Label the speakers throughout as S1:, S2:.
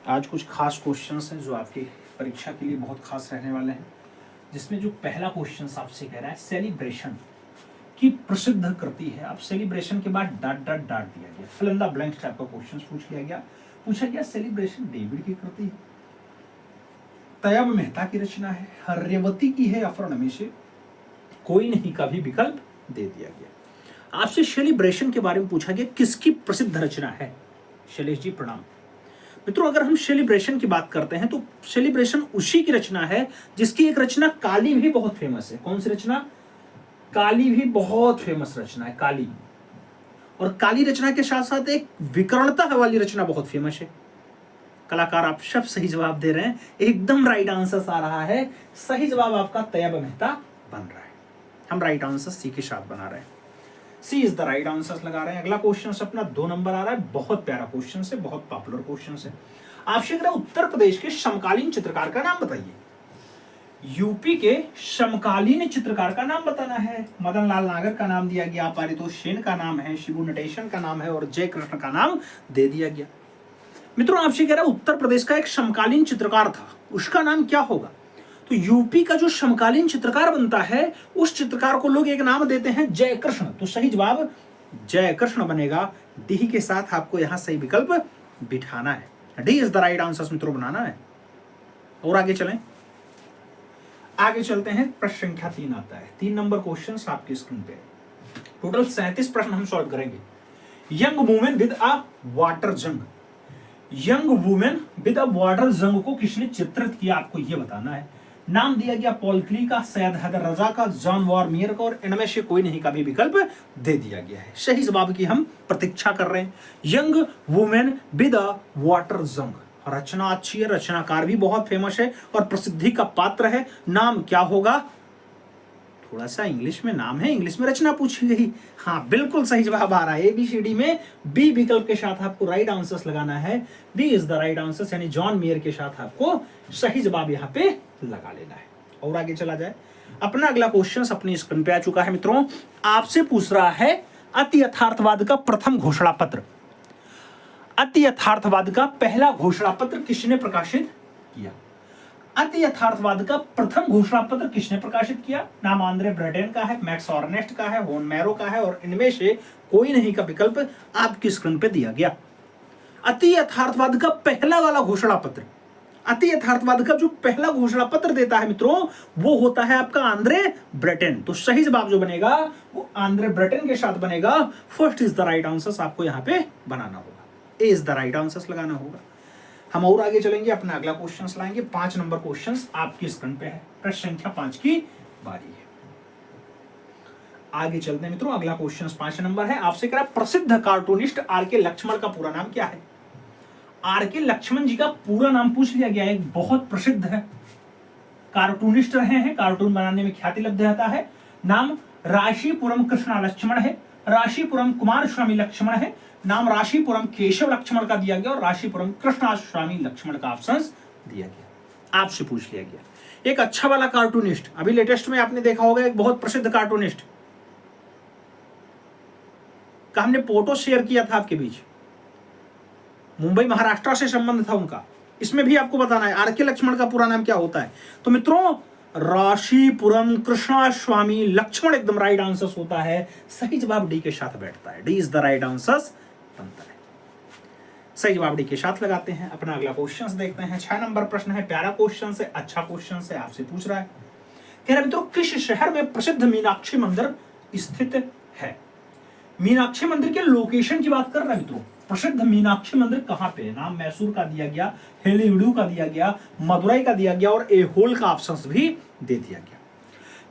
S1: आज कुछ खास क्वेश्चंस हैं जो आपकी परीक्षा के लिए बहुत खास रहने वाले हैं, जिसमें जो पहला क्वेश्चन आपसे कह रहा है सेलिब्रेशन की प्रसिद्ध करती है। अब सेलिब्रेशन के बाद डॉट डॉट डॉट दिया गया, fill in the blanks type का क्वेश्चन पूछा गया सेलिब्रेशन डेविड की कृति है, तैयब मेहता की रचना है, रेवती की है, या फिर उनमें से कोई नहीं का भी विकल्प दे दिया गया। आपसे सेलिब्रेशन के बारे में पूछा गया किसकी प्रसिद्ध रचना है। शैलेश जी प्रणाम। मित्रों, अगर हम सेलिब्रेशन की बात करते हैं तो सेलिब्रेशन उसी की रचना है जिसकी एक रचना काली भी बहुत फेमस है। कौन सी रचना? काली भी बहुत फेमस रचना है, काली। और काली रचना के साथ साथ एक विकर्णता वाली रचना बहुत फेमस है। कलाकार आप सब सही जवाब दे रहे हैं, एकदम राइट आंसर आ रहा है। सही जवाब आपका तैयब मेहता बन रहा है। हम राइट आंसर सी के साथ बना रहे हैं, सी इज द राइट आंसर लगा रहे हैं। अगला क्वेश्चन अपना 2 नंबर आ रहा है, बहुत प्यारा क्वेश्चन है, बहुत पॉपुलर क्वेश्चन है। आपसे अगर उत्तर प्रदेश के समकालीन चित्रकार का नाम बताइए। यूपी के समकालीन चित्रकार का नाम बताना है। मदन लाल नागर का नाम दिया गया, पारितोष सेन का नाम है, शिबू नटेशन का नाम है और जय कृष्ण का नाम दे दिया गया। मित्रों, आपसे कह रहा है उत्तर प्रदेश का एक समकालीन चित्रकार था, उसका नाम क्या होगा? तो यूपी का जो समकालीन चित्रकार बनता है उस चित्रकार को लोग एक नाम देते हैं जय कृष्ण। तो सही जवाब जय कृष्ण बनेगा। डी के साथ आपको यहां सही विकल्प बिठाना है। D is the right answer मित्रों, बनाना है। और आगे चलें, आगे चलते हैं। प्रश्न संख्या 3 आता है। 3 नंबर क्वेश्चन आपकी स्क्रीन पे। टोटल 37 प्रश्न हम सॉल्व करेंगे। Young women with a water jug, young women with a water jug को किसने चित्रित किया, आपको यह बताना है। नाम दिया गया पॉल क्ली का, सैयद हैदर रजा का, जॉन वॉरमियर का और इनमें से कोई नहीं का भी विकल्प दे दिया गया है। सही जवाब की हम प्रतीक्षा कर रहे हैं। Young women with a water जंग, रचना अच्छी है, रचनाकार भी बहुत फेमस है और प्रसिद्धि का पात्र है। नाम क्या होगा? थोड़ा सा इंग्लिश में नाम है, इंग्लिश में रचना पूछी गई। हाँ, बिल्कुल सही जवाब आ रहा है। ABCD में बी विकल्प के साथ आपको राइट आंसर लगाना है। B is the right answer, यानी जॉन मेयर के साथ आपको सही जवाब यहाँ पे लगा लेना है। और आगे चला जाए। अपना अगला क्वेश्चन अपनी स्क्रीन पे आ चुका है। मित्रों, आपसे पूछ रहा है अति यथार्थवाद का प्रथम घोषणा पत्र। अति यथार्थवाद का पहला घोषणा पत्र किसने प्रकाशित किया? अति यथार्थवाद का प्रथम घोषणा पत्र किसने प्रकाशित किया? नाम आंद्रे ब्रेटेन का है, मैक्स ऑर्नेस्ट का है, होन मैरो का है और इनमें से कोई नहीं का विकल्प आपकी स्क्रीन पे दिया गया। अति यथार्थवाद का पहला वाला घोषणा पत्र, अति यथार्थवाद का जो पहला घोषणा पत्र देता है मित्रों, वो होता है आपका आंद्रे ब्रेटेन। तो सही जवाब जो बनेगा वो आंद्रे ब्रेटेन के साथ बनेगा। First is the right answer आपको यहाँ पे बनाना होगा, ए इज द राइट आंसर लगाना होगा। हम और आगे चलेंगे, अपना अगला क्वेश्चन लाएंगे। 5 नंबर क्वेश्चन आपकी स्क्रीन पे है। प्रश्न संख्या 5 की बारी है। आगे चलते हैं मित्रों, अगला क्वेश्चन 5 नंबर है। आपसे कह रहा प्रसिद्ध कार्टूनिस्ट आर.के. लक्ष्मण का पूरा नाम क्या है? आर.के. लक्ष्मण जी का पूरा नाम पूछ लिया गया है। एक बहुत प्रसिद्ध है कार्टूनिस्ट रहे हैं, कार्टून बनाने में ख्याति लब्ध रहता है। नाम राशीपुरम कृष्णा लक्ष्मण है, राशीपुरम कुमार स्वामी लक्ष्मण है, नाम राशीपुरम केशव लक्ष्मण का दिया गया और राशीपुरम कृष्णा स्वामी लक्ष्मण का ऑप्शन दिया गया। आपसे पूछ लिया गया एक अच्छा वाला कार्टूनिस्ट, अभी लेटेस्ट में आपने देखा होगा एक बहुत प्रसिद्ध कार्टूनिस्ट का हमने फोटो शेयर किया था आपके बीच, मुंबई महाराष्ट्र से संबंध था उनका। इसमें भी आपको बताना है आर.के. लक्ष्मण का पूरा नाम क्या होता है। तो मित्रों, राशीपुरम कृष्णा स्वामी लक्ष्मण एकदम राइट आंसर होता है। सही जवाब डी के साथ बैठता है। D is the right answer बनता है। सही जवाब डी के साथ लगाते हैं। अपना अगला क्वेश्चन देखते हैं। 6 नंबर प्रश्न है, प्यारा क्वेश्चन है, अच्छा क्वेश्चन है। आपसे पूछ रहा है, कह रहा मित्रों किस शहर में प्रसिद्ध मीनाक्षी मंदिर स्थित है? मीनाक्षी मंदिर के लोकेशन की बात कर रहा है मित्रों। प्रसिद्ध मीनाक्षी मंदिर कहां पे है? नाम मैसूर का दिया गया, हेलीविडू का दिया गया, मदुरई का दिया गया और एहोल का ऑप्शन भी दे दिया गया।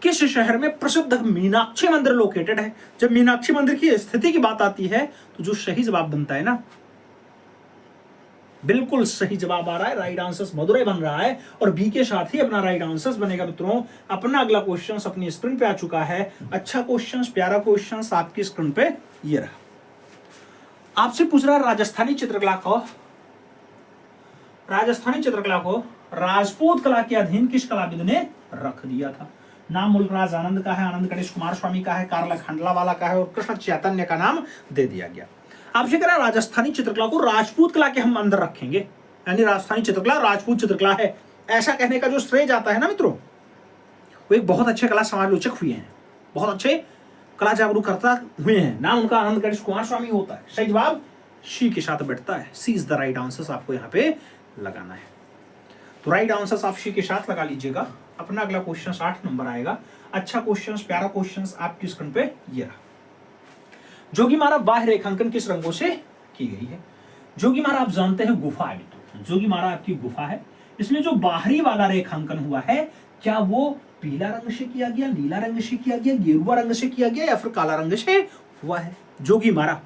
S1: किस शहर में प्रसिद्ध मीनाक्षी मंदिर लोकेटेड है? जब मीनाक्षी मंदिर की स्थिति की बात आती है तो जो सही जवाब बनता है ना, बिल्कुल सही जवाब आ रहा है, राइट आंसर मदुरई बन रहा है और बी के साथ ही अपना राइट आंसर बनेगा। मित्रों, अपना अगला क्वेश्चन अपनी स्क्रीन पे आ चुका है। अच्छा क्वेश्चन, प्यारा क्वेश्चन आपकी स्क्रीन पे ये रहा। आपसे पूछ रहा है राजस्थानी चित्रकला को राजपूत कला के अधीन किस कलाविद ने रख दिया था? नाम मुल्कराज आनंद का है, आनंद गणेश कुमार स्वामी का है, कार्ला खंडलावाला का है और कृष्ण चैतन्य का नाम दे दिया गया। आपसे कह रहा राजस्थानी चित्रकला को राजपूत कला के हम अंदर रखेंगे। यानी राजस्थानी चित्रकला राजपूत चित्रकला है, ऐसा कहने का जो श्रेय जाता है ना मित्रों, वो एक बहुत अच्छे कला समालोचक हुए हैं, बहुत अच्छे कला जागरूकता हुए हैं। नाम उनका आनंद गणेश कुमार स्वामी होता है। सही जवाब शी के साथ बैठता है। सी इज द राइट आंसर, आपको यहाँ पे लगाना है। तो राइट आंसर आप शी के साथ लगा लीजिएगा। अपना अगला क्वेश्चन 8 नंबर आएगा। अच्छा क्वेश्चन, प्यारा क्वेश्चन आपकी स्क्रीन पे ये रहा। जोगीमारा बाह्य रेखांकन किस रंगों से की गई है? जोगीमारा आप जानते हैं गुफा है मित्रों, जोगीमारा आपकी गुफा है। इसमें जो बाहरी वाला रेखांकन हुआ है, क्या वो पीला रंग से किया गया, नीला रंग से किया गया, गेरुआ रंग से किया गया या फिर काला रंग से हुआ है? जोगीमारा,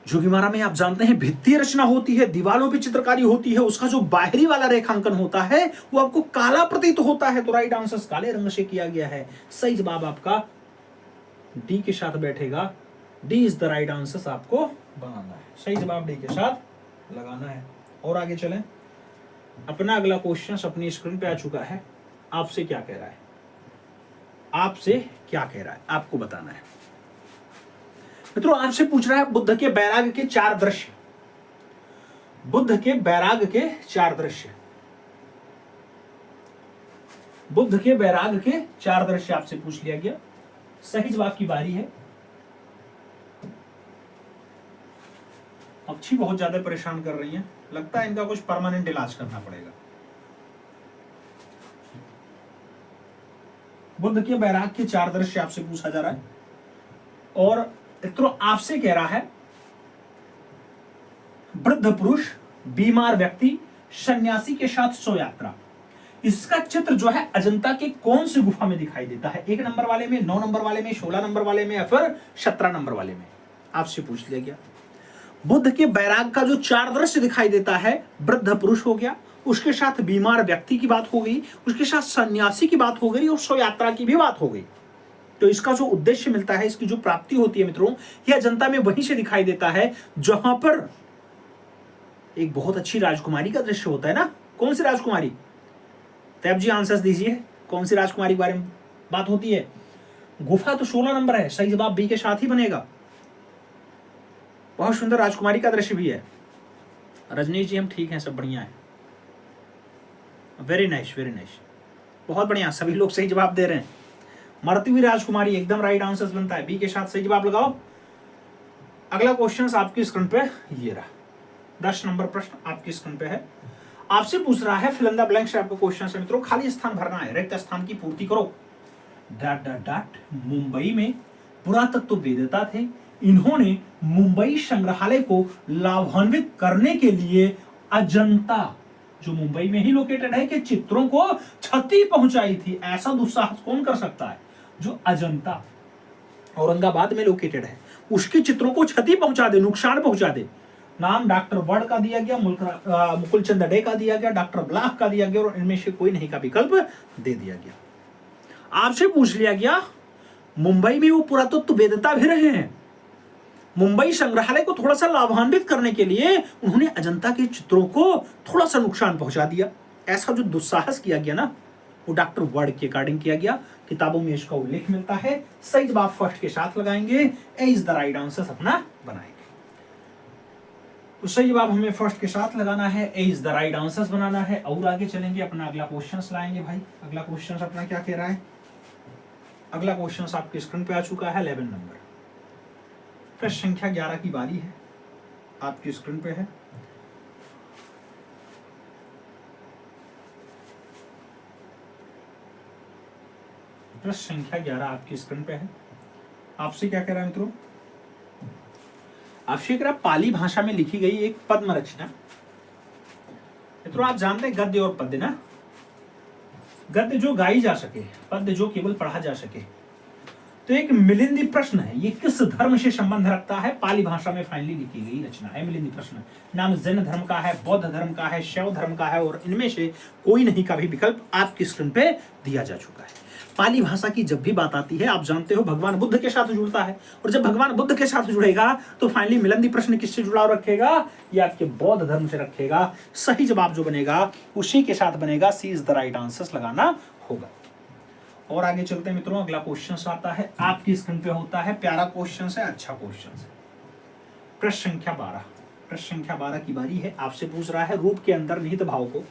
S1: जोगीमारा में आप जानते हैं भित्तीय रचना होती है, दीवारों पे चित्रकारी होती है, उसका जो बाहरी वाला रेखांकन होता है वो आपको काला प्रतीत होता है। तो राइट आंसर काले रंग से किया गया है। सही जवाब आपका डी के साथ बैठेगा। D is the right answer, आपको बनाना है। सही जवाब डी के साथ लगाना है। और आगे चलें। अपना अगला क्वेश्चन अपनी स्क्रीन पे आ चुका है। आपसे क्या कह रहा है? आपसे क्या कह रहा है आपको बताना है मित्रों। आपसे पूछ रहा है बुद्ध के बैराग के 4 दृश्य। बुद्ध के बैराग के 4 दृश्य, बुद्ध के बैराग के 4 दृश्य आपसे पूछ लिया गया। सही जवाब की बारी है। अच्छी बहुत ज्यादा परेशान कर रही हैं, लगता है इनका कुछ परमानेंट इलाज करना पड़ेगा। बुद्ध के बैराग के 4 दृश्य आपसे पूछा जा रहा है और मित्रों आपसे कह रहा है वृद्ध पुरुष, बीमार व्यक्ति, सन्यासी के साथ शव यात्रा। इसका चित्र जो है अजंता के कौन सी गुफा में दिखाई देता है? 1 नंबर वाले में, 9 नंबर वाले में, 16 नंबर वाले में या फिर 17 नंबर वाले में? आपसे पूछ लिया गया। बुद्ध के बैराग का जो 4 दृश्य दिखाई देता है, वृद्ध पुरुष हो गया, उसके साथ बीमार व्यक्ति की बात हो गई, उसके साथ सन्यासी की बात हो गई और शव यात्रा की भी बात हो गई। तो इसका जो उद्देश्य मिलता है, इसकी जो प्राप्ति होती है मित्रों, यह अजंता में वहीं से दिखाई देता है जहां पर एक बहुत अच्छी राजकुमारी का दृश्य होता है ना। कौन सी राजकुमारी? तैब जी आंसर्स दीजिए, कौन सी राजकुमारी के बारे में बात होती है? गुफा तो 16 नंबर है, सही जवाब बी के साथ ही बनेगा। बहुत सुंदर राजकुमारी का दृश्य भी है। रजनीश जी हम ठीक हैं, सब बढ़िया है। वेरी नाइस, वेरी नाइस, बहुत बढ़िया, सभी लोग सही जवाब दे रहे हैं। मरती हुई राजकुमारी एकदम राइट आंसर बनता है। बी के साथ सही जवाब लगाओ। अगला क्वेश्चन आपकी स्क्रीन पे ये रहा। 10 नंबर प्रश्न आपकी स्क्रीन पे है। आपसे पूछ रहा है फिल इन द ब्लैंक से आपका क्वेश्चन है मित्रों, खाली स्थान भरना है, रिक्त स्थान की पूर्ति करो। Dot dot dot. मुंबई में पुरातत्व वेदता थे, इन्होंने मुंबई संग्रहालय को लाभान्वित करने के लिए अजंता, जो मुंबई में ही लोकेटेड है, के चित्रों को क्षति पहुंचाई थी। ऐसा दुस्साहस कौन कर सकता है? जो अजंता औरंगाबाद में लोकेटेड है, उसके चित्रों को क्षति पहुंचा दे, नुकसान पहुंचा दे। नाम डॉक्टर वर्ड का दिया गया, मुकुल चंद डे का दिया गया, डॉक्टर ब्लाक का दिया गया और इनमें से कोई नहीं का विकल्प दे दिया गया। आपसे पूछ लिया गया मुंबई में वो पुरातत्व वेदता भी रहे हैं, मुंबई संग्रहालय को थोड़ा सा लाभान्वित करने के लिए उन्होंने अजंता के चित्रों को थोड़ा सा नुकसान पहुंचा दिया। ऐसा जो दुस्साहस किया गया ना, वो डॉक्टर वर्ड के अकॉर्डिंग किया गया। किताबों में इसका उल्लेख मिलता है। सही जवाब फर्स्ट के साथ लगाएंगे, ए इज द राइट आंसर अपना बनाएंगे। तो सही जवाब हमें फर्स्ट के साथ लगाना है, ए इज द राइट आंसर बनाना है। और आगे चलेंगे, अपना अगला क्वेश्चन लाएंगे भाई। अगला क्वेश्चन अपना क्या कह रहा है? अगला क्वेश्चन आपके स्क्रीन पे आ चुका है। 11 नंबर प्रश्न संख्या 11 की बारी है, आपकी स्क्रीन पे है। प्रश्न संख्या 11 आपकी स्क्रीन पे है। आपसे क्या कह रहा है मित्रों? आपसे कह रहा पाली भाषा में लिखी गई एक पद्म रचना। मित्रों आप जानते हैं गद्य और पद्य ना, गद्य जो गाई जा सके, पद्य जो केवल पढ़ा जा सके। तो एक मिलिंदी प्रश्न है, ये किस धर्म से संबंध रखता है? पाली भाषा में फाइनली लिखी गई रचना है मिलिंदी प्रश्न। नाम जैन धर्म का है, बौद्ध धर्म का है, शैव धर्म का है और इनमें से कोई नहीं का भी विकल्प आपकी स्क्रीन पे दिया जा चुका है। पाली भाषा की जब भी बात आती है, आप जानते हो भगवान बुद्ध के साथ जुड़ता है, और जब भगवान बुद्ध के साथ जुड़ेगा तो फाइनली मिलिंदी प्रश्न किससे जुड़ाव रखेगा? ये आपके बौद्ध धर्म से रखेगा। सही जवाब जो बनेगा उसी के साथ बनेगा। सी इज द राइट आंसर लगाना होगा। और आगे चलते हैं मित्रों, अगला क्वेश्चन आता है आपकी स्क्रीन पे होता है। प्यारा क्वेश्चन है, अच्छा क्वेश्चन है। प्रश्न संख्या 12 प्रश्न संख्या 12 की बारी है। आपसे पूछ रहा है रूप के अंदर निहित भाव को,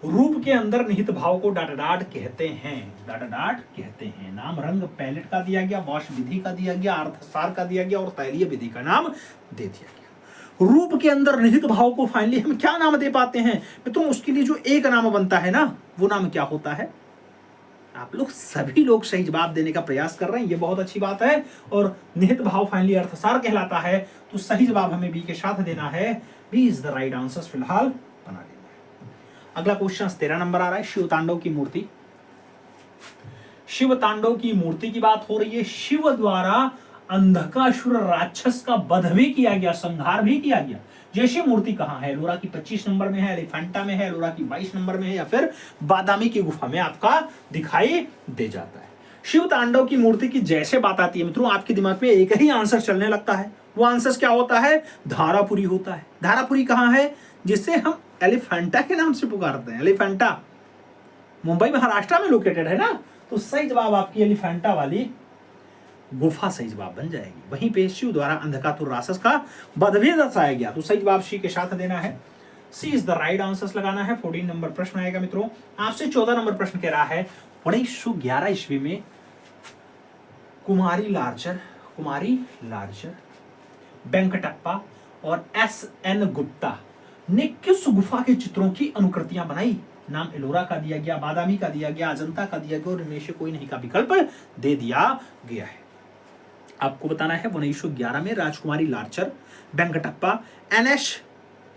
S1: रूप के अंदर निहित भाव को डाट डाट कहते हैं, डाट डाट कहते हैं। नाम रंग पैलेट का दिया गया, वॉश विधि का दिया गया, अर्थसार का दिया गया और तैलीय विधि का नाम दे दिया गया। रूप के अंदर निहित भाव को फाइनली हम क्या नाम दे पाते हैं मित्रों? उसके लिए जो एक नाम बनता है ना, वो नाम क्या होता है? आप लोग सभी लोग सही जवाब देने का प्रयास कर रहे हैं, ये बहुत अच्छी बात है। और निहित भाव फाइनली अर्थसार कहलाता है, तो सही जवाब हमें बी के साथ देना है। B is the right answer फिलहाल बना लेना है। अगला क्वेश्चन 13 नंबर आ रहा है, शिव तांडव की मूर्ति। शिव तांडव की मूर्ति की बात हो रही है। शिव द्वारा अंधकासुर राक्षस का वध भी किया गया, संहार भी किया गया। जैसे मूर्ति कहाँ है? एलोरा की 25 नंबर में है, एलिफेंटा में है, एलोरा की 22 नंबर में है, या फिर बादामी की गुफा में आपका दिखाई दे जाता है। शिव तांडव की मूर्ति की जैसे बात आती है मित्रों, आपके दिमाग में एक ही आंसर चलने लगता है। वो आंसर क्या होता है? धारापुरी होता है। धारापुरी कहाँ है? जिसे हम एलिफेंटा के नाम से पुकारते हैं। एलिफेंटा मुंबई महाराष्ट्र में लोकेटेड है ना, तो सही जवाब आपकी एलिफेंटा वाली गुफा सही जवाब बन जाएगी। वहीं पे शिव द्वारा अंधकासुर राक्षस का वध भी दर्शाया गया, तो सही जवाब सी के साथ देना है। सी इज द राइट आंसर लगाना है। 14 नंबर प्रश्न आएगा मित्रों। आपसे 14 नंबर प्रश्न कह रहा है 1911 ईस्वी में कुमारी लार्जर, वेंकटप्पा और एस.एन. गुप्ता ने किस गुफा के चित्रों की अनुकृतियां बनाई? नाम एलोरा का दिया गया, बादामी का दिया गया, अजंता का दिया गया और इनमें से कोई नहीं का विकल्प दे दिया गया है। आपको बताना है 1911 में राजकुमारी लार्चर, वेंकटप्पा, एन.एस.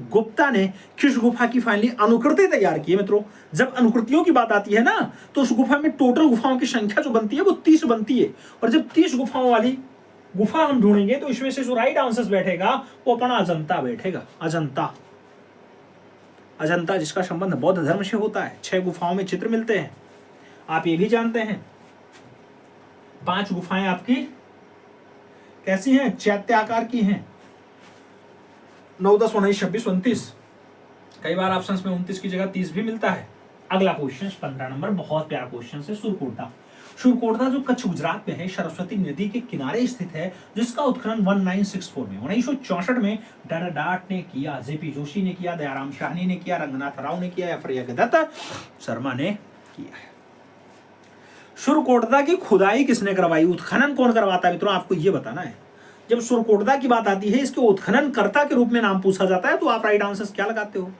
S1: गुप्ता ने किस गुफा की फाइनली अनुकृति तैयार की है मित्रों? जब अनुकृतियों की बात आती है ना, तो उस गुफा में टोटल गुफाओं की संख्या जो बनती है वो 30 बनती है। और जब 30 गुफाओं वाली गुफा हम ढूंढेंगे तो इसमें से जो राइट आंसर बैठेगा वो अपना अजंता बैठेगा। अजंता जिसका संबंध बौद्ध धर्म से होता है। 6 गुफाओं में चित्र मिलते हैं, आप ये भी जानते हैं। 5 गुफाएं आपकी कैसी हैं? चैत्य आकार की हैं। 9, 10, 19, 26, 29, कई बार ऑप्शंस में 29 की जगह 30 भी मिलता है। अगला क्वेश्चन 15 नंबर, बहुत प्यारा क्वेश्चन है। सुरकोटदा जो कच्छ गुजरात में है, सरस्वती नदी के किनारे स्थित है, जिसका उत्खनन 1964 में 1964 में डाट ने किया, जेपी जोशी ने किया, दयाराम शाहनी ने किया, रंगनाथ राव ने किया या फिर जगदत्त शर्मा ने किया है। सुरकोटदा की खुदाई किसने करवाई? उत्खनन कौन करवाता है मित्रों? आपको यह बताना है। जब सुरकोटदा की बात आती है, इसके उत्खननकर्ता के रूप में नाम पूछा जाता है, तो आप राइट आंसर क्या लगाते हो?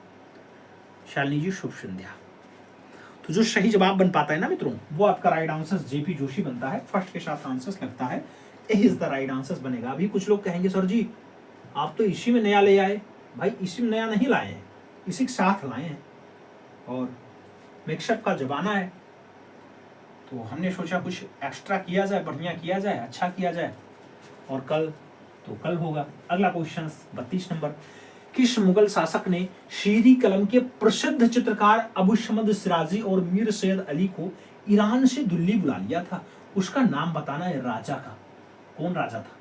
S1: शालिनी जी, शुभ संध्या। तो जो सही जवाब बन पाता है ना मित्रों, वो आपका राइट आंसर जेपी जोशी बनता है। फर्स्ट के साथ आंसर लगता है, इज द राइट आंसर बनेगा। अभी कुछ लोग कहेंगे सर जी आप तो इसी में नया ले आए। भाई इसी में नया नहीं लाए हैं, इसी के साथ लाए हैं। और मिक्सअप का जमाना है, तो हमने सोचा कुछ एक्स्ट्रा किया जाए, बढ़िया किया जाए, अच्छा किया जाए, और कल होगा। अगला क्वेश्चन 32 नंबर, किस मुगल शासक ने शीरी कलम के प्रसिद्ध चित्रकार अबू शमद सिराजी और मीर सैयद अली को ईरान से दिल्ली बुला लिया था? उसका नाम बताना है राजा का। कौन राजा था?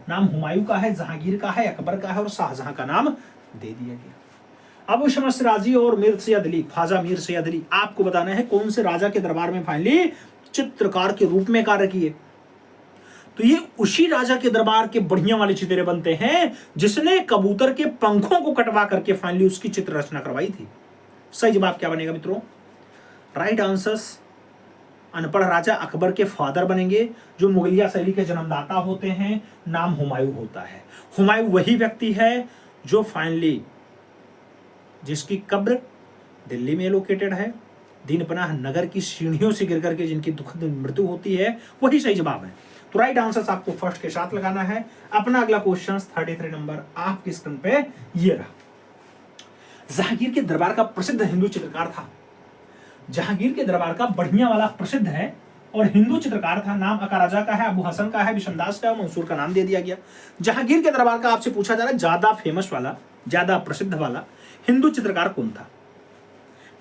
S1: नाम हुमायूं का है, जहांगीर का है, अकबर का है और शाहजहां का नाम दे दिया गया। अबू शमद सिराजी और मीर सैयद अली, ख्वाजा मीर सैयद अली, आपको बताना है कौन से राजा के दरबार में फाइनली चित्रकार के रूप में कार्य किए। तो ये उसी राजा के दरबार के बढ़िया वाले चित्रे बनते हैं जिसने कबूतर के पंखों को कटवा करके फाइनली उसकी चित्र रचना करवाई थी। सही जवाब क्या बनेगा मित्रों? राइट आंसर्स अनपढ़ राजा अकबर के फादर बनेंगे, जो मुगलिया शैली के जन्मदाता होते हैं। नाम हुमायूं होता है। हुमायूं वही व्यक्ति है जो फाइनली जिसकी कब्र दिल्ली में लोकेटेड है, दीनपनाह नगर की सीढ़ियों से गिर करके जिनकी दुखद मृत्यु होती है, वही सही जवाब है। तो राइट आंसर आपको फर्स्ट के साथ लगाना है। अपना अगला क्वेश्चन 33 नंबर आपकी स्क्रीन पे ये रहा। जहांगीर के दरबार का प्रसिद्ध हिंदू चित्रकार था। जहांगीर के दरबार का बढ़िया वाला प्रसिद्ध है और हिंदू चित्रकार था। नाम अकाराजा का है, अबू हसन का है, बिशनदास का है, मंसूर का नाम दे दिया गया। जहांगीर के दरबार का आपसे पूछा जा रहा है ज्यादा फेमस वाला, ज्यादा प्रसिद्ध वाला हिंदू चित्रकार कौन था?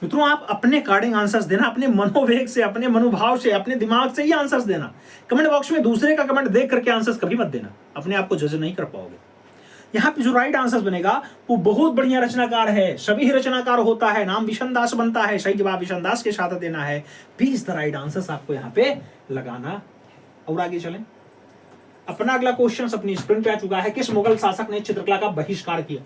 S1: मित्रों आप अपने अकॉर्डिंग आंसर्स देना, अपने मनोवेग से, अपने मनोभाव से, अपने दिमाग से ही आंसर्स देना। कमेंट बॉक्स में दूसरे का कमेंट देख करके आंसर्स कभी मत देना, अपने आप को जज नहीं कर पाओगे। यहाँ पे जो राइट आंसर बनेगा वो बहुत बढ़िया रचनाकार है, सभी ही रचनाकार होता है, नाम बिशनदास बनता है। सही जवाब बिशनदास के साथ देना है। प्लीज द राइट आंसर आपको यहाँ पे लगाना। और आगे चलें, अपना अगला क्वेश्चन अपनी स्क्रीन पे आ चुका है। किस मुगल शासक ने चित्रकला का बहिष्कार किया?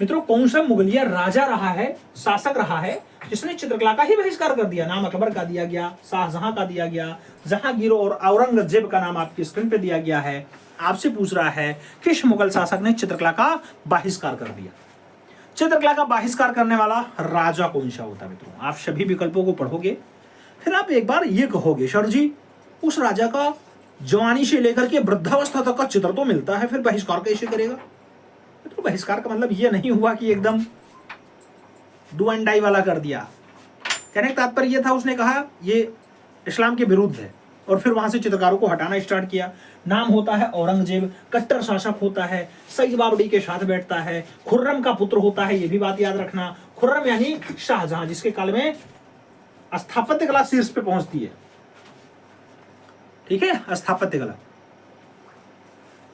S1: मित्रों कौन सा मुगलिया राजा रहा है, शासक रहा है, जिसने चित्रकला का ही बहिष्कार कर दिया? नाम अकबर का दिया गया, शाहजहां का दिया गया, जहांगीर और औरंगजेब का नाम आपकी स्क्रीन पे दिया गया है। आपसे पूछ रहा है किस मुगल शासक ने चित्रकला का बहिष्कार कर दिया? चित्रकला का बहिष्कार करने वाला राजा कौन सा होता है? मित्रों आप सभी विकल्पों को पढ़ोगे, फिर आप एक बार ये कहोगे सर जी उस राजा का जवानी से लेकर के वृद्धावस्था तक का चित्र तो मिलता है, फिर बहिष्कार कैसे करेगा? तो बहिष्कार का मतलब ये नहीं हुआ कि एकदम डू एंड डाई वाला कर दिया। कहने का तात्पर्य यह था, उसने कहा ये इस्लाम के विरुद्ध है और फिर वहां से चित्रकारों को हटाना स्टार्ट किया। नाम होता है औरंगजेब, कट्टर शासक होता है, सईद बाबरी के साथ बैठता है, खुर्रम का पुत्र होता है, ये भी बात याद रखना। खुर्रम यानी शाहजहां, जिसके काल में स्थापत्य कला शीर्ष पे पहुंचती है। ठीक है, स्थापत्य कला।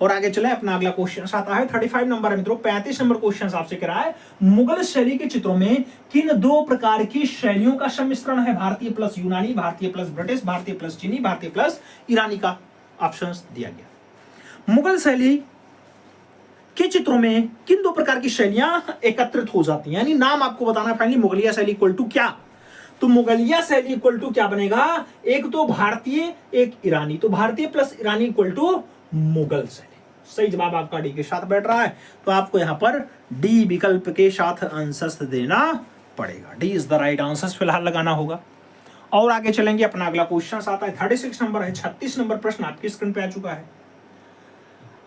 S1: और आगे चले, अपना अगला क्वेश्चन आता है 35 नंबर है मित्रों। 35 नंबर क्वेश्चन आपसे कह रहा है मुगल शैली के चित्रों में किन दो प्रकार की शैलियों का सम्मिश्रण है? भारतीय प्लस यूनानी, भारतीय प्लस ब्रिटिश, भारतीय प्लस चीनी, भारतीय प्लस ईरानी का ऑप्शन दिया गया। मुगल शैली के चित्रों में किन दो प्रकार की शैलियां एकत्रित हो जाती हैं? यानी नाम आपको बताना फाइनली, मुगलिया शैली इक्वल टू क्या? तो मुगलिया शैली इक्वल टू क्या बनेगा? एक तो भारतीय, एक ईरानी। तो भारतीय प्लस ईरानी इक्वल टू मुगल शैली। सही जवाब आपका डी के साथ बैठ रहा है, तो आपको यहां पर डी विकल्प के साथ आंसर देना पड़ेगा। D is the right answer फिलहाल लगाना होगा। और आगे चलेंगे, अपना अगला क्वेश्चन आता है 36 नंबर है। 36 नंबर प्रश्न आपकी स्क्रीन पे आ चुका है।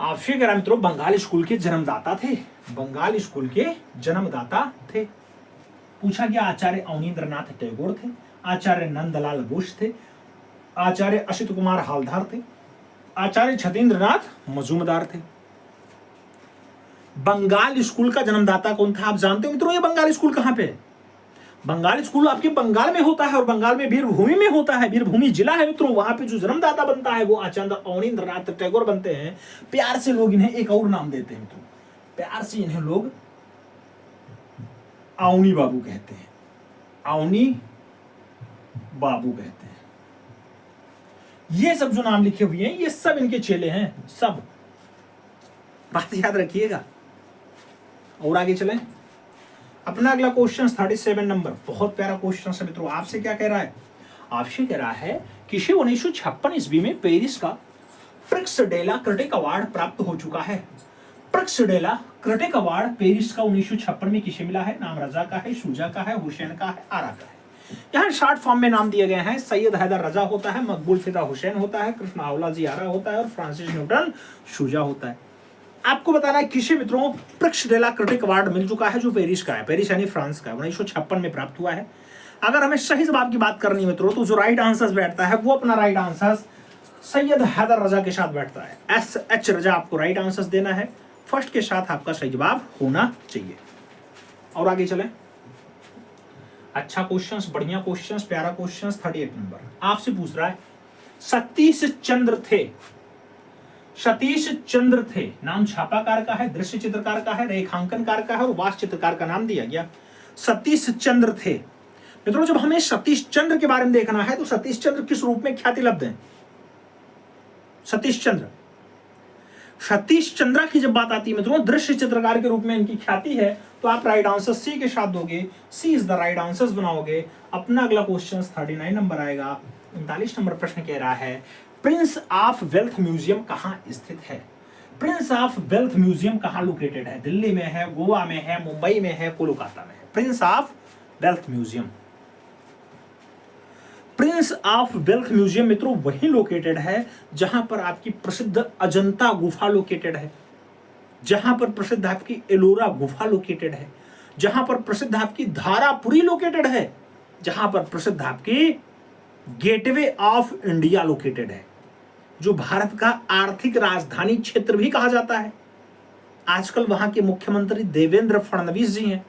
S1: आपसे कह रहा मित्रों बंगाल स्कूल के जन्मदाता थे, बंगाल स्कूल के जन्मदाता थे। पूछा गया आचार्य अवनींद्रनाथ टैगोर थे, आचार्य नंदलाल बोस थे, आचार्य असित कुमार हालदार थे, आचार्य छतेंद्रनाथ मजूमदार थे। बंगाल स्कूल का जन्मदाता कौन था? आप जानते हो मित्रों ये बंगाल स्कूल कहां पे है? बंगाल स्कूल आपके बंगाल में होता है और बंगाल में वीरभूमि में होता है। वीरभूमि जिला है मित्रों, वहां पे जो जन्मदाता बनता है वो आचार्य अवनींद्रनाथ टैगोर बनते हैं। प्यार से लोग इन्हें एक और नाम देते हैं मित्रों, प्यार से इन्हें लोग अवनी बाबू कहते हैं, अवनी बाबू कहते हैं। ये सब जो नाम लिखे हुए हैं ये सब इनके चेले हैं, सब बात याद रखिएगा। और आगे चलें, अपना अगला क्वेश्चन 37 नंबर, बहुत प्यारा क्वेश्चन है मित्रों। आपसे क्या कह रहा है? आपसे कह रहा है किसे 1956 ईस्वी में पेरिस का प्रिक्स डेला क्रिटिक अवार्ड प्राप्त हो चुका है? प्रिक्स डेला क्रिटिक अवार्ड पेरिस का 1956 में किसे मिला है? नाम रजा का है, शुजा का है, हुसैन का है, आरा का है। यहाँ शॉर्ट फॉर्म में नाम दिए गए हैं। सैयद हैदर रजा होता है, मकबूल फिदा हुसैन होता है, कृष्ण औलाजी आरा होता है और फ्रांसिस न्यूटन शुजा होता है। आपको बताना है किसे मित्रों प्रिक्स डेला क्रिटिक अवार्ड मिल चुका है, जो पेरिस का है, पेरिस यानी फ्रांस का है, 1956 में प्राप्त हुआ है। अगर हमें सही जवाब की बात करनी है मित्रों, तो जो राइट आंसर बैठता है वो अपना राइट आंसर सैयद हैदर रजा के साथ बैठता है। SH रजा आपको राइट आंसर देना है, फर्स्ट के साथ आपका सही जवाब होना चाहिए। और आगे चलें, अच्छा क्वेश्चन, बढ़िया क्वेश्चन, प्यारा क्वेश्चन 38 नंबर आपसे पूछ रहा है सतीश चंद्र थे, सतीश चंद्र थे, नाम छापाकार का है, दृश्य चित्रकार का है, रेखांकनकार का है और वास्तु चित्रकार का नाम दिया गया। सतीश चंद्र थे मित्रों। जब हमें सतीश चंद्र के बारे में देखना है तो सतीश चंद्र किस रूप में ख्याति लब्ध है? सतीश चंद्र, सतीश चंद्र की जब बात आती है मित्रों दृश्य चित्रकार के रूप में इनकी ख्याति है, तो आप राइट आंसर सी के साथ दोगे, सी इज द राइट आंसर बनाओगे। अपना अगला क्वेश्चन 39 नंबर आएगा। 39 नंबर प्रश्न कह रहा है प्रिंस ऑफ वेल्थ म्यूजियम कहाँ स्थित है? प्रिंस ऑफ वेल्थ म्यूजियम कहाँ लोकेटेड है? दिल्ली में है, गोवा में है, मुंबई में है, कोलकाता में है। Prince of wealth museum, Prince of wealth museum मित्रों वहीं लोकेटेड है जहां पर आपकी प्रसिद्ध अजंता गुफा लोकेटेड है, जहां पर प्रसिद्ध आपकी एलोरा गुफा लोकेटेड है, जहां पर प्रसिद्ध आपकी धारापुरी लोकेटेड है, जहां पर प्रसिद्ध आपकी गेटवे ऑफ इंडिया लोकेटेड है, जो भारत का आर्थिक राजधानी क्षेत्र भी कहा जाता है। आजकल वहां के मुख्यमंत्री देवेंद्र फडणवीस जी हैं।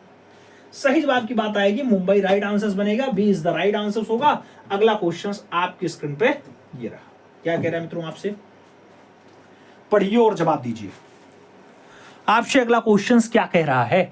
S1: सही जवाब की बात आएगी, मुंबई राइट आंसर बनेगा, B is the right answer होगा। अगला क्वेश्चन आपकी स्क्रीन पे ये रहा। क्या कह रहा है मित्रों आपसे? पढ़िए और जवाब दीजिए। आपसे अगला क्वेश्चन क्या कह रहा है?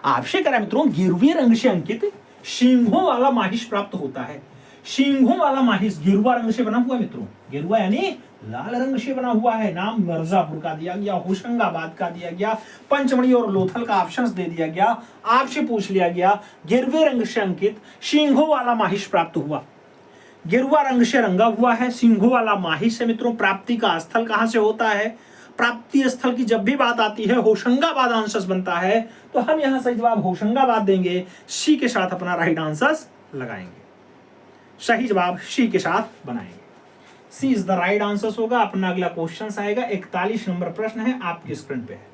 S1: आपसे कह रहा है मित्रों गिरवे रंग से अंकित सींगों वाला माहिष प्राप्त होता है। सींगों वाला माहिष गेरुआ रंग से बना हुआ मित्रों, गेरुआ यानी लाल रंग से बना हुआ है, नाम मिर्जापुर का दिया गया, होशंगाबाद का दिया गया, पंचमढ़ी और लोथल का ऑप्शंस दे दिया गया। आपसे पूछ लिया गया गिरवे रंग से अंकित सींगों वाला माहिष प्राप्त हुआ। गिरुआ रंग से रंगा हुआ है, सिंघों वाला माहिष है मित्रों। प्राप्ति का स्थल कहां से होता है? प्राप्ति स्थल की जब भी बात आती है होशंगाबाद आंसर बनता है, तो हम यहां सही जवाब होशंगाबाद देंगे, सी के साथ अपना राइट आंसर लगाएंगे, सही जवाब सी के साथ बनाएंगे। सी इज द राइट आंसर होगा। अपना अगला क्वेश्चन आएगा, 41 नंबर प्रश्न है आपकी स्क्रीन पे है।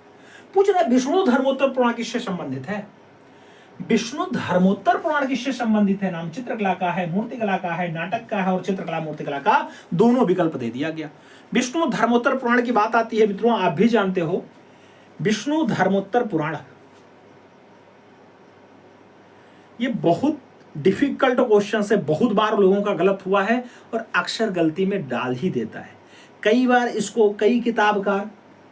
S1: पूछ रहा है विष्णु धर्मोत्तर पुराण किससे संबंधित है? विष्णु धर्मोत्तर पुराण किससे संबंधित है? नाम चित्रकला का है, मूर्तिकला का है, नाटक का है और चित्रकला मूर्तिकला का दोनों विकल्प दे दिया गया। विष्णु धर्मोत्तर पुराण की बात आती है मित्रों, आप भी जानते हो विष्णु धर्मोत्तर पुराण ये बहुत डिफिकल्ट क्वेश्चन है, बहुत बार लोगों का गलत हुआ है और अक्सर गलती में डाल ही देता है। कई बार इसको कई किताबकार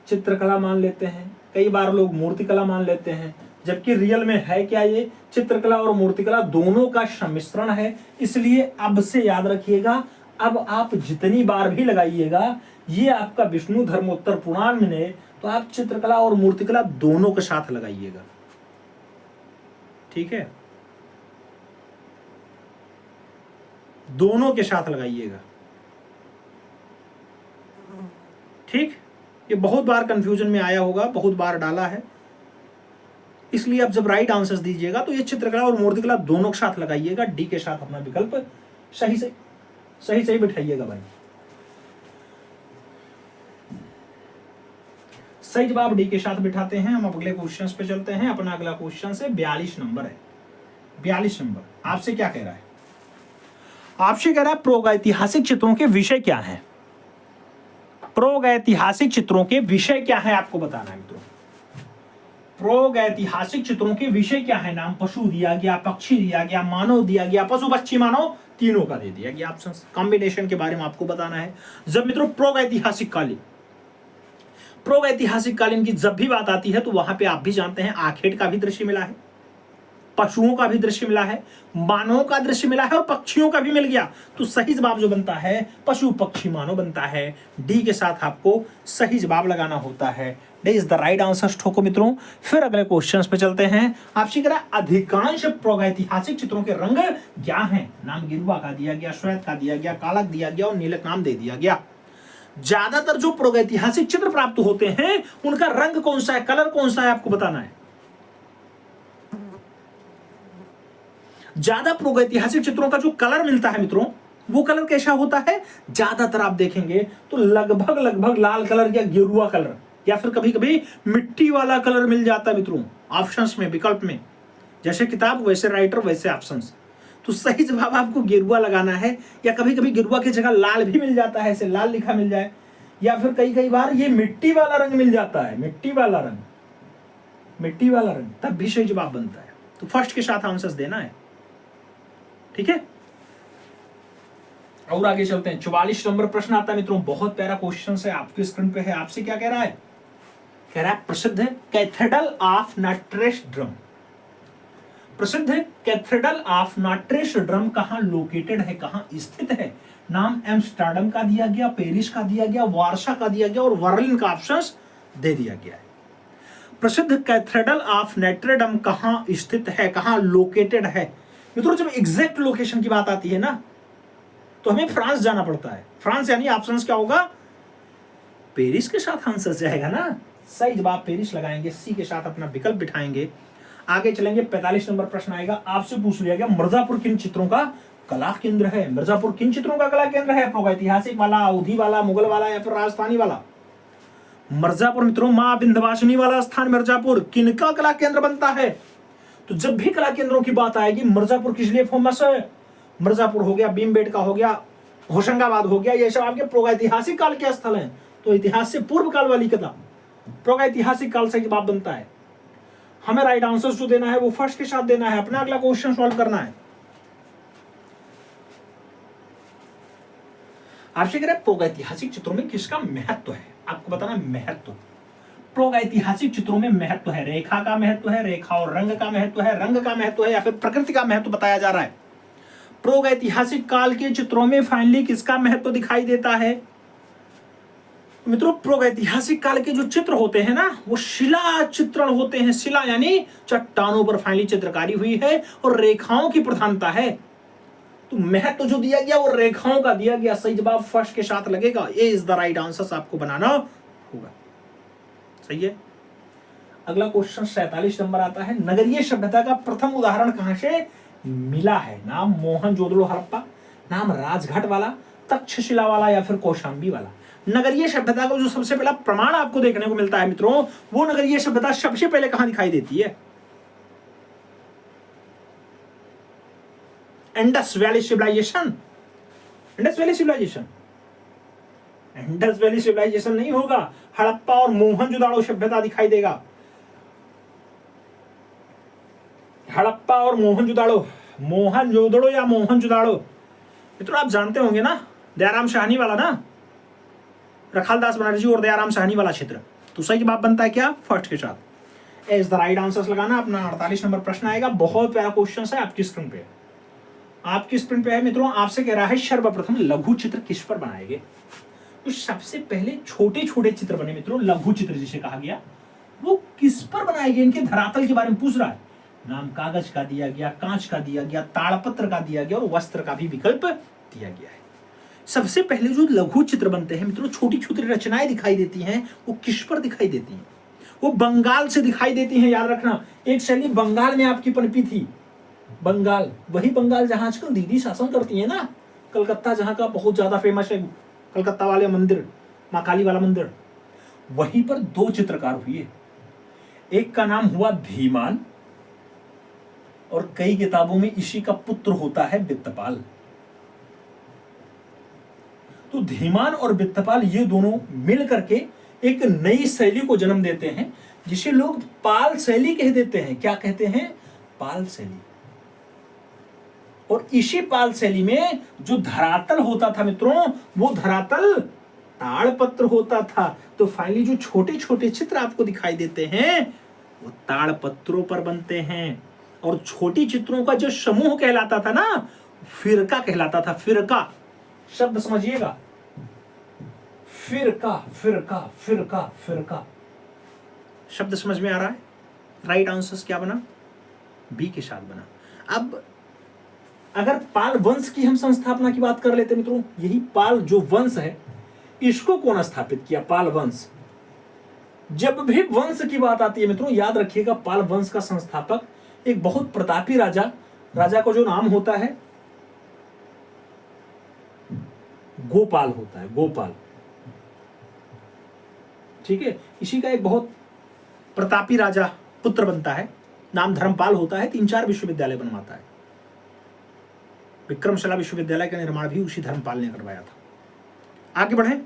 S1: चित्रकला मान लेते हैं, कई बार लोग मूर्तिकला मान लेते हैं, जबकि रियल में है क्या? ये चित्रकला और मूर्तिकला दोनों का सम्मिश्रण है। इसलिए अब से याद रखिएगा, अब आप जितनी बार भी लगाइएगा ये आपका विष्णु धर्मोत्तर पुराण में, तो आप चित्रकला और मूर्तिकला दोनों के साथ लगाइएगा, ठीक है? दोनों के साथ लगाइएगा, ठीक? ये बहुत बार कंफ्यूजन में आया होगा, बहुत बार डाला है, इसलिए अब जब राइट आंसर्स दीजिएगा तो ये चित्रकला और मूर्तिकला दोनों के साथ लगाइएगा, डी के साथ अपना विकल्प सही बिठाइएगा भाई। सही जवाब डी के साथ बिठाते हैं। हम अगले क्वेश्चन पे चलते हैं। अपना अगला क्वेश्चन से 42 नंबर है। 42 नंबर आपसे क्या कह रहा है? आपसे कह रहा है प्रागैतिहासिक चित्रों के विषय क्या है? प्रागैतिहासिक चित्रों के विषय क्या है आपको बताना है मित्रों। प्रागैतिहासिक चित्रों के विषय क्या है? नाम पशु दिया गया, पक्षी दिया गया, मानव दिया गया, पशु पक्षी मानव तीनों का दे दिया गया ऑप्शन। कॉम्बिनेशन के बारे में आपको बताना है। जब मित्रों प्रागैतिहासिक कालीन की जब भी बात आती है तो वहां पे आप भी जानते हैं आखेट का भी दृश्य मिला है, पशुओं का भी दृश्य मिला है, मानवों का दृश्य मिला है और पक्षियों का भी मिल गया। तो सही जवाब जो बनता है पशु पक्षी मानव बनता है। डी के साथ आपको सही जवाब लगाना होता है। D is the right answer ठोको मित्रों। फिर अगले क्वेश्चंस पे चलते हैं। आपसे कह रहा है अधिकांश प्रागैतिहासिक चित्रों के रंग क्या हैं? नाम गिरुआ का दिया गया, श्वेत का दिया गया, कालक दिया गया और नीलक नाम दे दिया गया। ज्यादातर जो प्रागैतिहासिक चित्र प्राप्त होते हैं उनका रंग कौन सा है, कलर कौन सा है आपको बताना है। ज्यादा प्रागैतिहासिक चित्रों का जो कलर मिलता है मित्रों वो कलर कैसा होता है? ज्यादातर आप देखेंगे तो लगभग लाल कलर या गेरुआ कलर या फिर कभी कभी मिट्टी वाला कलर मिल जाता है मित्रों ऑप्शंस में, विकल्प में। जैसे किताब वैसे राइटर वैसे ऑप्शंस। तो सही जवाब आपको गेरुआ लगाना है, या कभी कभी गेरुआ की जगह लाल भी मिल जाता है, ऐसे लाल लिखा मिल जाए, या फिर कई बार ये मिट्टी वाला रंग मिल जाता है, मिट्टी वाला रंग, तब भी सही जवाब बनता है। तो फर्स्ट के साथ आंसर्स देना है, ठीक है? और आगे चलते हैं। 44 नंबर प्रश्न आता है मित्रों, बहुत प्यारा क्वेश्चन है, आपकी स्क्रीन पे है। आपसे क्या कह रहा है? कह रहा है प्रसिद्ध कैथेड्रल ऑफ नॉट्रेस ड्रम। प्रसिद्ध कैथेड्रल ऑफ नॉट्रेस ड्रम कहां लोकेटेड है, कहां स्थित है? नाम एम्स्टर्डम का दिया गया, पेरिस का दिया गया, वार्सा का दिया गया और बर्लिन का ऑप्शंस दे दिया गया है। प्रसिद्ध कैथेड्रल ऑफ नॉट्रे डम कहां स्थित है, कहां लोकेटेड है? मित्रों जब एग्जैक्ट लोकेशन की बात आती है ना तो हमें फ्रांस जाना पड़ता है। फ्रांस यानी ऑप्शंस क्या होगा? पेरिस के साथ आंसर जाएगा ना। सही जवाब पेरिस लगाएंगे, सी के साथ अपना विकल्प बिठाएंगे। आगे चलेंगे। 45 नंबर प्रश्न आएगा। आपसे पूछ लिया गया मिर्जापुर किन चित्रों का कला केंद्र है? मिर्जापुर किन चित्रों का कला केंद्र है? प्रागैतिहासिक वाला, अवधी वाला, मुगल वाला या फिर राजस्थानी वाला? मिर्जापुर मित्रों मां विंध्यवासिनी वाला स्थान मिर्जापुर किनका कला केंद्र बनता है? तो जब भी कला केंद्रों की बात आएगी मिर्जापुर किस लिए फेमस है? मिर्जापुर हो गया, भीमबेटका हो गया, होशंगाबाद हो गया, ये सब आपके प्रागैतिहासिक काल के स्थल हैं। तो इतिहास से पूर्व काल वाली कला प्रागैतिहासिक काल से जवाब बनता है। हमें राइट आंसर जो देना है वो फर्स्ट के साथ देना है। अपना अगला क्वेश्चन सॉल्व करना है। आपसे कह रहे प्रागैतिहासिक चित्रों में किसका महत्व है? आपको बताना महत्व। प्रागैतिहासिक चित्रों में महत्व है, रेखा का महत्व है, रेखा और रंग का महत्व है, रंग का महत्व है या फिर प्रकृति का महत्व बताया जा रहा है। प्रागैतिहासिक काल के चित्रों में फाइनली किसका महत्व दिखाई देता है? मित्रों प्रागैतिहासिक काल के जो चित्र होते हैं ना, वो शिला चित्रण होते हैं। शिला यानी चट्टानों पर फाइनली चित्रकारी हुई है और रेखाओं की प्रधानता है। तो महत्व जो दिया गया वो रेखाओं का दिया गया। सही जवाब फर्स्ट के साथ लगेगा। ए इज द राइट आंसर आपको बनाना होगा। सही है। अगला क्वेश्चन 47 नंबर आता है, नगरीय सभ्यता का प्रथम उदाहरण कहां से मिला है? नाम मोहनजोदड़ो हड़प्पा, नाम राजघाट वाला, तक्षशिला वाला या फिर कौशाम्बी वाला। नगरीय सभ्यता का जो सबसे पहला प्रमाण आपको देखने को मिलता है मित्रों, वो नगरीय सभ्यता सबसे पहले कहां दिखाई देती है? Indus valley civilization. Indus valley civilization, Indus valley civilization नहीं होगा। हड़प्पा और मोहनजोदड़ो सभ्यता दिखाई देगा। हड़प्पा और मोहनजोदड़ो, मोहनजोदड़ो या मोहनजोदड़ो, मित्रों आप जानते होंगे ना, दयाराम साहनी वाला ना, रखालदास बनर्जी और दयाराम साहनी वाला क्षेत्र। तो सही जवाब बनता है क्या? फर्स्ट के साथ। इज द राइट आंसर लगाना। अपना 48 नंबर प्रश्न आएगा। बहुत प्यारा क्वेश्चन है। आपकी स्क्रीन पे, आपकी स्क्रीन पे है मित्रों। आपसे कह रहा है सर्वप्रथम लघु चित्र किस पर बनाए गए? तो सबसे पहले छोटे छोटे चित्र बने मित्रों, लघु चित्र जिसे कहा गया, वो किस पर बनाए गए? इनके धरातल के बारे में पूछ रहा है। नाम कागज का दिया गया, कांच का दिया गया, ताड़पत्र का दिया गया और वस्त्र का भी विकल्प दिया गया है। सबसे पहले जो लघु चित्र बनते हैं मित्रों, छोटी छोटी रचनाएं दिखाई देती हैं, वो किस पर दिखाई देती हैं? वो बंगाल से दिखाई देती हैं। याद रखना, एक शैली बंगाल में आपकी पनपी थी। बंगाल, वही बंगाल जहां आजकल दीदी शासन करती है ना। कलकत्ता जहां का बहुत ज्यादा फेमस है, कलकत्ता वाले मंदिर, मां काली वाला मंदिर, वहीं पर दो चित्रकार हुए। एक का नाम हुआ धीमान और कई किताबों में इसी का पुत्र होता है बित्तपाल। तो धीमान और बित्तपाल ये दोनों मिल करके एक नई शैली को जन्म देते हैं, जिसे लोग पाल शैली कह देते हैं। क्या कहते हैं? पाल शैली। और इसी पाल शैली में जो धरातल होता था मित्रों, वो धरातल ताड़पत्र होता था। तो फाइनली जो छोटे छोटे चित्र आपको दिखाई देते हैं, वो ताड़पत्रों पर बनते हैं। और छोटी चित्रों का जो समूह कहलाता था ना, फिरका कहलाता था। फिरका शब्द समझिएगा, फिरका फिरका फिरका फिरका शब्द समझ में आ रहा है? राइट आंसर क्या बना? बी के साथ बना। अब अगर पाल वंश की हम संस्थापना की बात कर लेते मित्रों, यही पाल जो वंश है, इसको कौन स्थापित किया? पाल वंश। जब भी वंश की बात आती है मित्रों, याद रखिएगा पाल वंश का संस्थापक एक बहुत प्रतापी राजा का जो नाम होता है गोपाल होता है। गोपाल, ठीक है। इसी का एक बहुत प्रतापी राजा पुत्र बनता है, नाम धर्मपाल होता है। 3-4 विश्वविद्यालय बनवाता है। विक्रमशिला विश्वविद्यालय का निर्माण भी उसी धर्मपाल ने करवाया था। आगे बढ़े।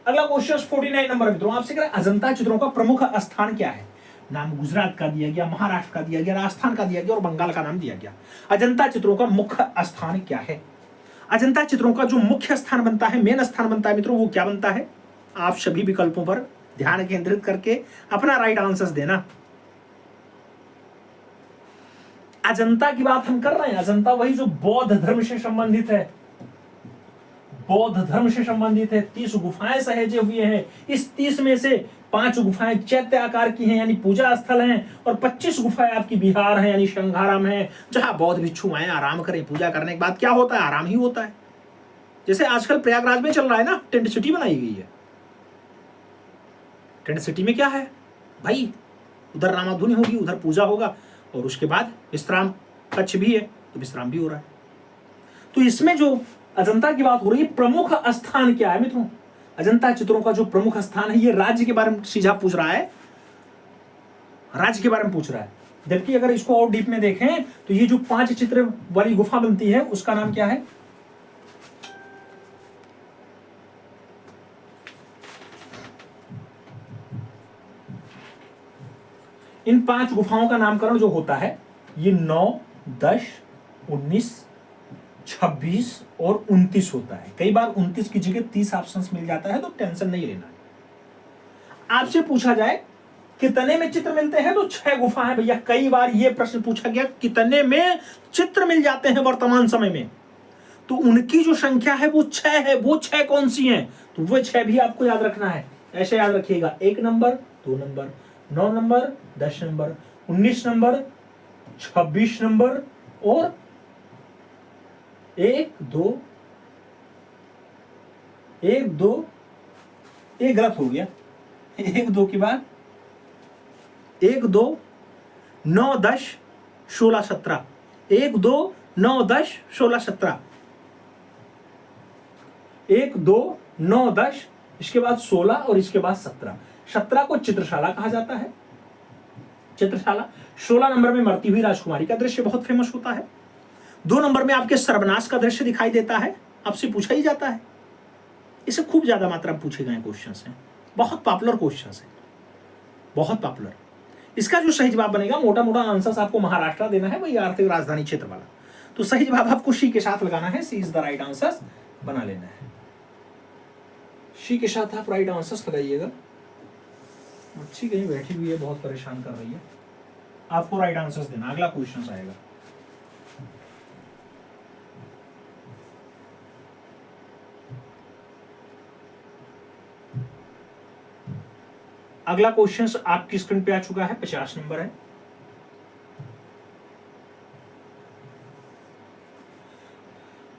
S1: अगला क्वेश्चन 49 नंबर मित्रों आपसे करें, अजंता चित्रों का प्रमुख स्थान क्या है? नाम गुजरात का दिया गया, महाराष्ट्र का दिया गया, राजस्थान का दिया गया और बंगाल का नाम दिया गया। अजंता चित्रों का मुख्य स्थान क्या है? अजंता चित्रों का जो मुख्य स्थान बनता है, मेन स्थान बनता है मित्रों, वो क्या बनता है? आप सभी विकल्पों पर ध्यान केंद्रित करके अपना राइट आंसर देना। अजंता की बात हम कर रहे हैं। अजंता वही जो बौद्ध धर्म से संबंधित है, बौद्ध धर्म से संबंधित है। 30 गुफाएं सहेजे हुए हैं। इस 30 में से 5 गुफाएं चैत्य आकार की हैं, यानी पूजा स्थल हैं, और 25 गुफाएं आपकी बिहार हैं, यानी शंघाराम है, जहां बौद्ध भिक्षु आए आराम करें। पूजा करने के बाद क्या होता है? आराम ही होता है। जैसे आजकल प्रयागराज में चल रहा है ना, टेंट सिटी बनाई गई है। टेंट सिटी में क्या है भाई? उधर रामाधुनी होगी, उधर पूजा होगा, और उसके बाद विश्राम कक्ष भी है, तो विश्राम भी हो रहा है। तो इसमें जो अजंता की बात हो रही है, प्रमुख स्थान क्या है मित्रों? अजंता चित्रों का जो प्रमुख स्थान है, ये राज्य के बारे में सीधा पूछ रहा है, राज्य के बारे में पूछ रहा है। जबकि अगर इसको और डीप में देखें तो ये जो 5 चित्र वाली गुफा बनती है, उसका नाम क्या है? इन 5 गुफाओं का नामकरण जो होता है, ये 9, 10, 19, 26 और 29 होता है। कई बार 29 की जगह 30 ऑप्शंस मिल जाता है, तो टेंशन नहीं लेना है। आपसे पूछा जाए कितने में चित्र मिलते हैं, तो 6 गुफा है भैया। कई बार ये प्रश्न पूछा गया कितने में चित्र मिल जाते हैं वर्तमान समय में, तो उनकी जो संख्या है वो 6 है। वो 6 कौन सी हैं? तो वो 6 भी आपको याद रखना है। ऐसे याद रखिएगा, 1 number, 2 number, 9 number, 10 number, 19 number, 26 number और 1 2 1 2, ये गलत हो गया, 1 2 के बाद 1 2 9 10 16 17, 1 2 9 10 16 17, 1 2 9 10, इसके बाद 16 और इसके बाद 17। 17 को चित्रशाला कहा जाता है, चित्रशाला। 16 नंबर में मरती हुई राजकुमारी का दृश्य बहुत फेमस होता है। 2 नंबर में आपके सर्वनाश का दृश्य दिखाई देता है, आपसे पूछा ही जाता है। इसे खूब ज्यादा मात्रा में पूछे गए क्वेश्चन हैं, बहुत पॉपुलर क्वेश्चन है, बहुत पॉपुलर। इसका जो सही जवाब बनेगा, मोटा मोटा आंसर्स आपको महाराष्ट्र देना है, वही आर्थिक राजधानी क्षेत्र वाला। तो सही जवाब आपको सी के साथ लगाना है, सी इज द राइट आंसर बना लेना है। सी के साथ आप राइट आंसर्स लगाइएगा। अच्छी कहीं बैठी हुई है, बहुत परेशान कर रही है, आपको राइट आंसर्स देना। अगला क्वेश्चन आएगा, अगला क्वेश्चन आपकी स्क्रीन पे आ चुका है, 50 नंबर है।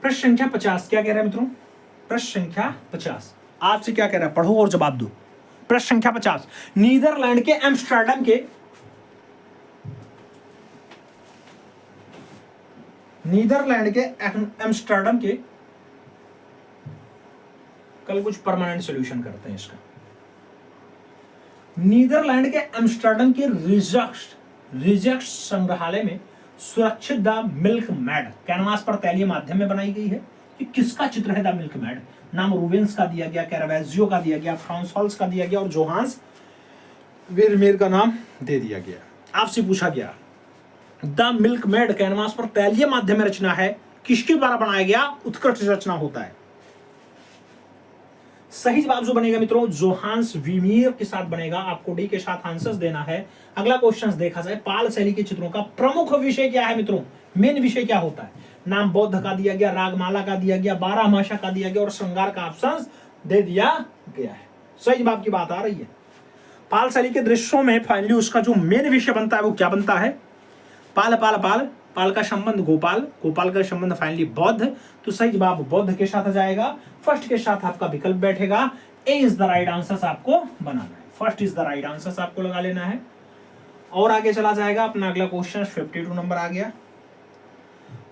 S1: प्रश्न संख्या 50 क्या कह रहा है मित्रों? प्रश्न संख्या 50 आपसे क्या कह रहा है, पढ़ो और जवाब दो। प्रश्न संख्या 50, नीदरलैंड के एम्स्टर्डम के एम्स्टर्डम के कल कुछ परमानेंट सॉल्यूशन करते हैं इसका। नीदरलैंड के एम्स्टर्डम के रिजक्ट संग्रहालय में सुरक्षित द मिल्क मैड कैनवास पर तैलीय माध्यम में बनाई गई है। ये किसका चित्र है द मिल्क मैड? नाम रूबेंस का दिया गया, कैरावेजियो का दिया गया, फ्रांस हॉल्स का दिया गया और जोहान्स विरमेर का नाम दे दिया गया। आपसे पूछा गया द मिल्क मैड कैनवास पर तैलीय माध्यम में रचना है, किसके द्वारा बनाया गया उत्कृष्ट रचना होता है? सही जवाब जो बनेगा मित्रों, जोहान्स विमीर के साथ बनेगा। आपको डी के साथ आंसर्स देना है। अगला क्वेश्चन देखा जाए, पाल शैली के चित्रों का प्रमुख विषय क्या है मित्रों? मेन विषय क्या होता है? नाम बौद्ध का दिया गया, रागमाला का दिया गया, बारहमासा का दिया गया और श्रृंगार का ऑप्शन दे दिया गया है। सही जवाब की बात आ रही है। पाल शैली के दृश्यों में फाइनली उसका जो मेन विषय बनता है वो क्या बनता है? पाल पाल पाल, पाल का संबंध गोपाल, गोपाल का संबंध फाइनली बौद्ध। तो सही जवाब बौद्ध के साथ आ जाएगा। फर्स्ट के साथ आपका विकल्प बैठेगा। ए इज द राइट आंसर आपको बनाना है, first is the right answer आपको लगा लेना है। और आगे चला जाएगा अपना अगला क्वेश्चन, 52 नंबर आ गया।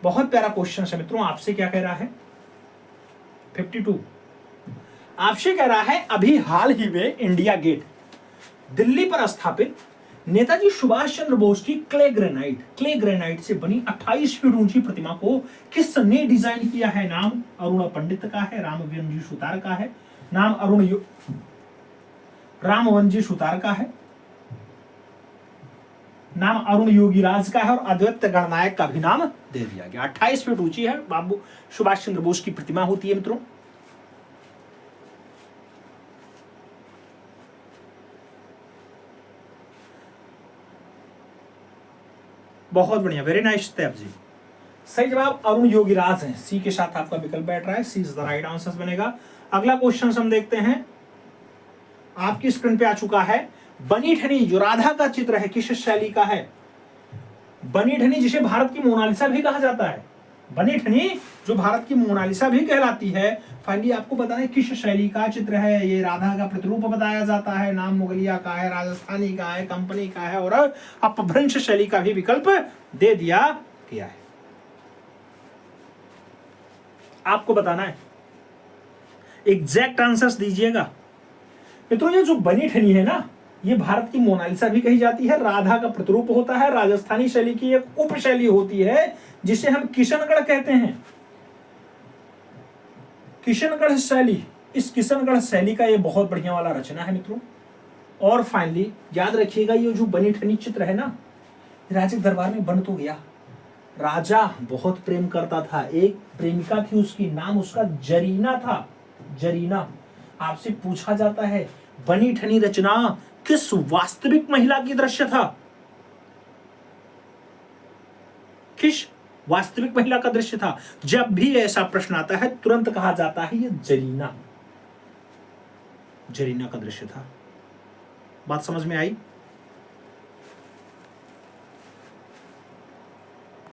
S1: बहुत प्यारा क्वेश्चन है मित्रों। आपसे क्या कह रहा है? 52 आपसे कह रहा है, अभी हाल ही में इंडिया गेट दिल्ली पर स्थापित नेताजी सुभाष चंद्र बोस की क्ले ग्रेनाइट से बनी 28 फीट ऊंची प्रतिमा को किसने डिजाइन किया है? नाम अरुण पंडित का है, रामवंजी सुतार का है, नाम रामवंजी सुतार का है, नाम अरुण योगीराज का है और अद्वैत गणनायक का भी नाम दे दिया गया। 28 फीट ऊंची है बाबू सुभाष चंद्र बोस की प्रतिमा होती है मित्रों। बहुत बढ़िया, वेरी नाइस तैब जी। सही जवाब अरुण योगीराज है। सी के साथ आपका विकल्प बैठ रहा है, सी इज द राइट आंसर बनेगा। अगला क्वेश्चन हम देखते हैं, आपकी स्क्रीन पे आ चुका है। बनी ठनी जो राधा का चित्र है किस शैली का है? बनी ठनी जिसे भारत की मोनालिसा भी कहा जाता है, बनी ठनी जो भारत की मोनालिसा भी कहलाती है, फाइनली आपको बताना है किस शैली का चित्र है। ये राधा का प्रतिरूप बताया जाता है। नाम मुगलिया का है, राजस्थानी का है, कंपनी का है और अपभ्रंश शैली का भी विकल्प दे दिया गया है। आपको बताना है, एग्जैक्ट आंसर्स दीजिएगा मित्रों। ये जो बनी ठनी है ना, ये भारत की मोनालिसा भी कही जाती है, राधा का प्रतिरूप होता है, राजस्थानी शैली की एक उप शैली होती है जिसे हम किशनगढ़ कहते हैं। किशनगढ़ शैली, इस किशनगढ़ शैली का ये बहुत बढ़िया वाला रचना है मित्रों। और फाइनली याद रखिएगा, ये जो बनी ठनी चित्र है ना, राजक दरबार में बन तो गया। राजा बहुत प्रेम करता था, एक प्रेमिका थी उसकी, नाम उसका जरीना था, जरीना। आपसे पूछा जाता है बनी ठनी रचना किस वास्तविक महिला की दृश्य था? किस वास्तविक महिला का दृश्य था? जब भी ऐसा प्रश्न आता है तुरंत कहा जाता है ये जरीना। जरीना का दृश्य था। बात समझ में आई?